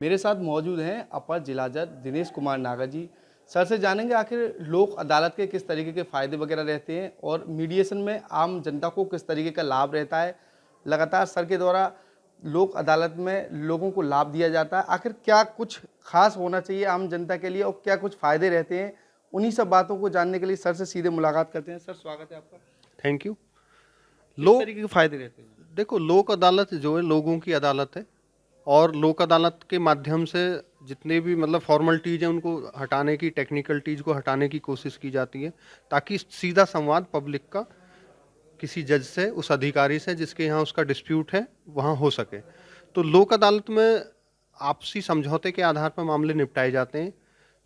मेरे साथ मौजूद हैं अपर जिला जज दिनेश कुमार नागर जी। सर से जानेंगे आखिर लोक अदालत के किस तरीके के फ़ायदे वगैरह रहते हैं और मीडिएशन में आम जनता को किस तरीके का लाभ रहता है। लगातार सर के द्वारा लोक अदालत में लोगों को लाभ दिया जाता है, आखिर क्या कुछ खास होना चाहिए आम जनता के लिए और क्या कुछ फ़ायदे रहते हैं, उन्हीं सब बातों को जानने के लिए सर से सीधे मुलाकात करते हैं। सर, स्वागत है आपका। Thank you. किस तरीके के फ़ायदे रहते हैं? देखो, लोक अदालत जो है लोगों की अदालत है और लोक अदालत के माध्यम से जितने भी फॉर्मेलिटीज हैं उनको हटाने की, टेक्निकलिटीज को हटाने की कोशिश की जाती है ताकि सीधा संवाद पब्लिक का किसी जज से, उस अधिकारी से जिसके यहाँ उसका डिस्प्यूट है, वहाँ हो सके। तो लोक अदालत में आपसी समझौते के आधार पर मामले निपटाए जाते हैं।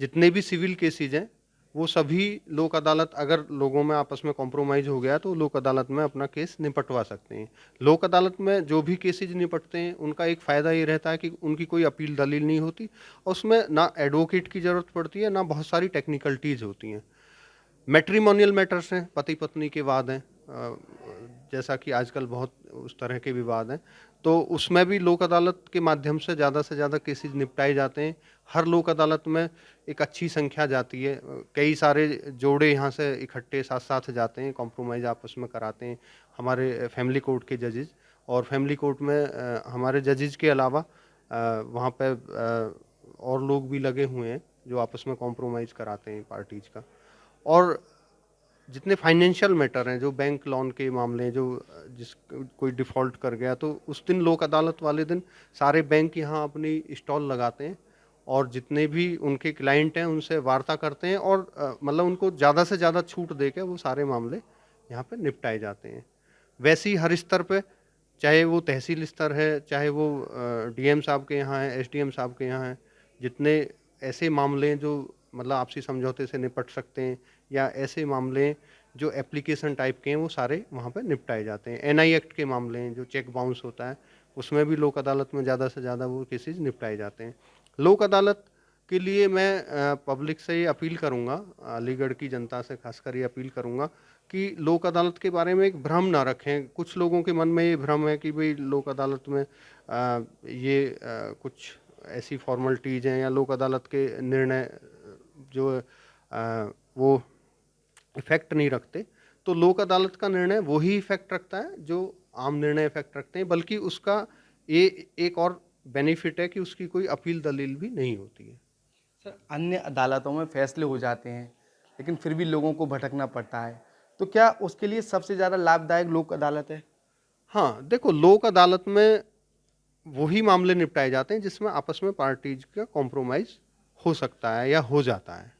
जितने भी सिविल केसेज हैं वो सभी लोक अदालत, अगर लोगों में आपस में कॉम्प्रोमाइज़ हो गया तो लोक अदालत में अपना केस निपटवा सकते हैं। लोक अदालत में जो भी केसेज निपटते हैं उनका एक फ़ायदा ये रहता है कि उनकी कोई अपील दलील नहीं होती और उसमें ना एडवोकेट की ज़रूरत पड़ती है, ना बहुत सारी टेक्निकलिटीज़ होती हैं। मैट्रिमोनियल मैटर्स हैं, पति पत्नी के वाद हैं, जैसा कि आजकल बहुत उस तरह के विवाद हैं, तो उसमें भी लोक अदालत के माध्यम से ज़्यादा केसेज निपटाए जाते हैं। हर लोक अदालत में एक अच्छी संख्या जाती है, कई सारे जोड़े यहाँ से इकट्ठे साथ साथ जाते हैं, कॉम्प्रोमाइज़ आपस में कराते हैं हमारे फैमिली कोर्ट के जजेज। और फैमिली कोर्ट में हमारे जजेज के अलावा वहाँ पे और लोग भी लगे हुए हैं जो आपस में कॉम्प्रोमाइज़ कराते हैं पार्टीज का। और जितने फाइनेंशियल मैटर हैं, जो बैंक लोन के मामले हैं, जो जिस कोई डिफ़ॉल्ट कर गया तो उस दिन लोक अदालत वाले दिन सारे बैंक यहाँ अपनी स्टॉल लगाते हैं और जितने भी उनके क्लाइंट हैं उनसे वार्ता करते हैं और उनको ज़्यादा से ज़्यादा छूट दे के वो सारे मामले यहाँ पे निपटाए जाते हैं। वैसे ही हर स्तर पे, चाहे वो तहसील स्तर है, चाहे वो डीएम साहब के यहाँ है, एसडीएम साहब के यहाँ है, जितने ऐसे मामले हैं जो आपसी समझौते से निपट सकते हैं या ऐसे मामले जो एप्लीकेशन टाइप के हैं वो सारे वहाँ पे निपटाए जाते हैं। एनआई एक्ट के मामले हैं, जो चेक बाउंस होता है, उसमें भी लोक अदालत में ज़्यादा से ज़्यादा वो केसेज निपटाए जाते हैं। लोक अदालत के लिए मैं पब्लिक से ये अपील करूँगा, अलीगढ़ की जनता से खासकर ये अपील करूँगा कि लोक अदालत के बारे में एक भ्रम ना रखें। कुछ लोगों के मन में ये भ्रम है कि भाई लोक अदालत में कुछ ऐसी फॉर्मेलिटीज़ हैं या लोक अदालत के निर्णय जो वो इफ़ेक्ट नहीं रखते। तो लोक अदालत का निर्णय वही इफ़ेक्ट रखता है जो आम निर्णय इफ़ेक्ट रखते हैं, बल्कि उसका ये एक और बेनिफिट है कि उसकी कोई अपील दलील भी नहीं होती है। सर, अन्य अदालतों में फैसले हो जाते हैं लेकिन फिर भी लोगों को भटकना पड़ता है, तो क्या उसके लिए सबसे ज़्यादा लाभदायक लोक अदालत है? हाँ, देखो, लोक अदालत में वही मामले निपटाए जाते हैं जिसमें आपस में पार्टीज का कॉम्प्रोमाइज़ हो सकता है या हो जाता है।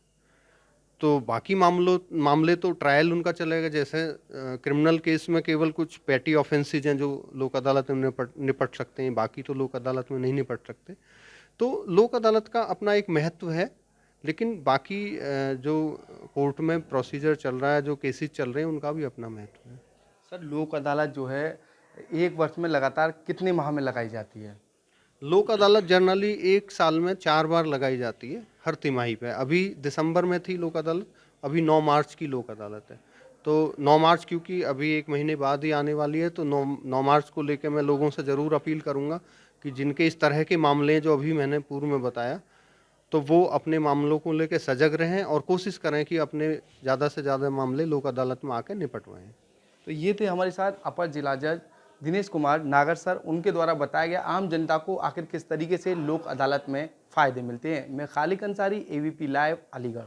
तो बाकी मामले तो ट्रायल उनका चलेगा। जैसे क्रिमिनल केस में केवल कुछ पेटी ऑफेंसेज हैं जो लोक अदालत में निपट सकते हैं, बाकी तो लोक अदालत में नहीं निपट सकते। तो लोक अदालत का अपना एक महत्व है, लेकिन बाकी जो कोर्ट में प्रोसीजर चल रहा है, जो केसेस चल रहे हैं, उनका भी अपना महत्व है। सर, लोक अदालत जो है एक वर्ष में लगातार कितने माह में लगाई जाती है? लोक अदालत जनरली एक साल में 4 बार लगाई जाती है, हर तिमाही पे। अभी दिसंबर में थी लोक अदालत, अभी 9 मार्च की लोक अदालत है। तो 9 मार्च क्योंकि अभी एक महीने बाद ही आने वाली है, तो 9 मार्च को लेकर मैं लोगों से ज़रूर अपील करूँगा कि जिनके इस तरह के मामले हैं जो अभी मैंने पूर्व में बताया, तो वो अपने मामलों को लेकर सजग रहें और कोशिश करें कि अपने ज़्यादा से ज़्यादा मामले लोक अदालत में आकर निपटवाएँ। तो ये थे हमारे साथ अपर जिला जज दिनेश कुमार नागर सर। उनके द्वारा बताया गया आम जनता को आखिर किस तरीके से लोक अदालत में फ़ायदे मिलते हैं। मैं खालिक अंसारी, एबीपी लाइव, अलीगढ़।